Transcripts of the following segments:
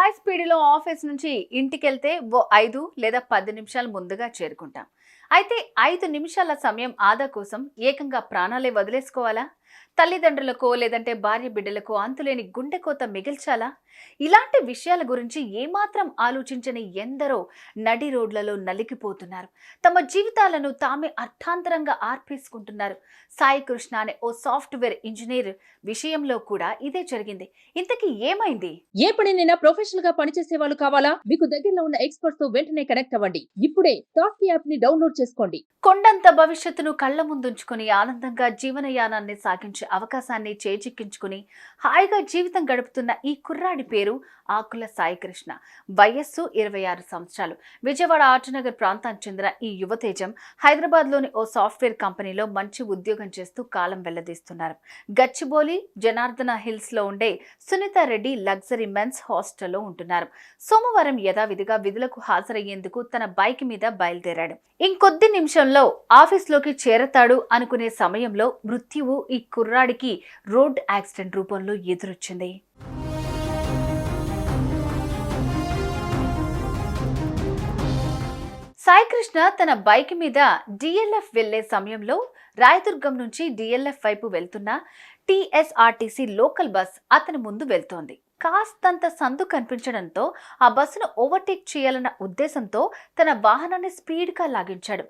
High స్పీడ్‌లో office నుంచి ఇంటికెళ్తే 5 లేదా 10 నిమిషాలు ముందుగా చేరుకుంటాం. అయితే 5 నిమిషాల సమయం ఆదా కోసం ఏకంగా ప్రాణాలే వదిలేసుకోవాలా? తల్లిదండ్రులకో లేదంటే భార్య బిడ్డలకో అంతులేని గుండెకోత మిగిల్చాలా? ఇలాంటి విషయాల గురించి ఏమాత్రం ఆలోచించని ఎందరో నడి రోడ్లలో నలిగిపోతున్నారు. తమ జీవితాలను తామే అర్థాంతరంగా ఆర్పేసుకుంటున్నారు. సాయి కృష్ణ అనే ఓ సాఫ్ట్‌వేర్ ఇంజినీర్ విషయంలో కూడా ఇదే జరిగింది. ఇంతకీ ఏమైంది? ఏ పనినైనా ప్రొఫెషనల్ గా పనిచేసే వాళ్ళు కావాలా? మీకు దగ్గరలో ఉన్న ఎక్స్పర్ట్స్ తో వెంటనే కనెక్ట్ అవ్వండి. ఇప్పుడే టాస్క్ యాప్ ని డౌన్లోడ్ చేసుకోండి. కొండంత భవిష్యత్తును కళ్ల ముందుంచుకుని ఆనందంగా జీవనయానాన్ని సాగించే అవకాశాన్ని చేజిక్కించుకుని హాయిగా జీవితం గడుపుతున్న ఈ కుర్రాడి పేరు ఆకుల సాయికృష్ణ. వయస్సు 26 సంవత్సరాలు. విజయవాడ ఆర్టనగర్ ప్రాంతానికి చెందిన ఈ యువతేజం హైదరాబాద్లోని ఓ సాఫ్ట్వేర్ కంపెనీలో మంచి ఉద్యోగం చేస్తూ కాలం వెళ్లదీస్తున్నారు. గచ్చిబౌలి జనార్దన హిల్స్ లో ఉండే సునీత రెడ్డి లగ్జరీ మెన్స్ హాస్టల్లో ఉంటున్నారు. సోమవారం యథావిధిగా విధులకు హాజరయ్యేందుకు తన బైక్ మీద బయలుదేరాడు. ఇంకొద్ది నిమిషంలో ఆఫీస్లోకి చేరతాడు అనుకునే సమయంలో మృత్యువు ఈ కుర్రాడికి రోడ్ యాక్సిడెంట్ రూపంలో ఎదురొచ్చింది. సాయికృష్ణ తన బైక్ మీద డిఎల్ఎఫ్ వెళ్లే సమయంలో రాయదుర్గం నుంచి డిఎల్ఎఫ్ వైపు వెళ్తున్న టీఎస్ఆర్టీసీ లోకల్ బస్ అతని ముందు వెళ్తోంది. కాస్తంత సందు కనిపించడంతో ఆ బస్సును ఓవర్టేక్ చేయాలన్న ఉద్దేశంతో తన వాహనాన్ని స్పీడ్గా లాగించాడు.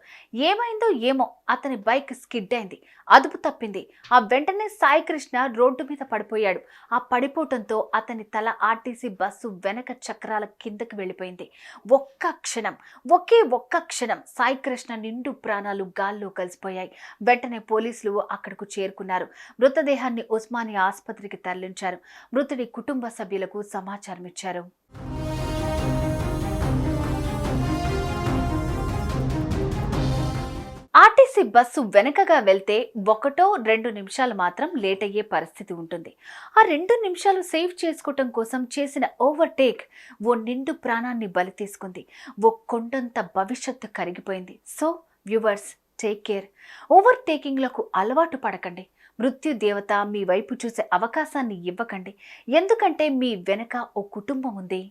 ఏమైందో ఏమో అతని బైక్ స్కిడ్ అయింది, అదుపు తప్పింది. ఆ వెంటనే సాయికృష్ణ రోడ్డు మీద పడిపోయాడు. ఆ పడిపోవటంతో అతని తల ఆర్టీసీ బస్సు వెనక చక్రాల కిందకి వెళ్ళిపోయింది. ఒకే ఒక్క క్షణం సాయికృష్ణ నిండు ప్రాణాలు గాల్లో కలిసిపోయాయి. వెంటనే పోలీసులు అక్కడకు చేరుకున్నారు. మృతదేహాన్ని ఉస్మానియా ఆసుపత్రికి తరలించారు. మృతుడి కుటుంబ సభ్యులకు సమాచారం ఇచ్చారు. ఆర్టీసీ బస్సు వెనకగా వెళ్తే 1-2 నిమిషాలు మాత్రం లేట్ అయ్యే పరిస్థితి ఉంటుంది. ఆ 2 నిమిషాలు సేవ్ చేసుకోవటం కోసం చేసిన ఓవర్టేక్ ఓ నిండు ప్రాణాన్ని బలి తీసుకుంది. ఓ కొండంత భవిష్యత్తు కరిగిపోయింది. So viewers, take care. ఓవర్టేకింగ్లకు అలవాటు పడకండి. మృత్యు దేవత మీ వైపు చూసే అవకాశాన్ని ఇవ్వకండి. ఎందుకంటే మీ వెనక ఓ కుటుంబం ఉంది.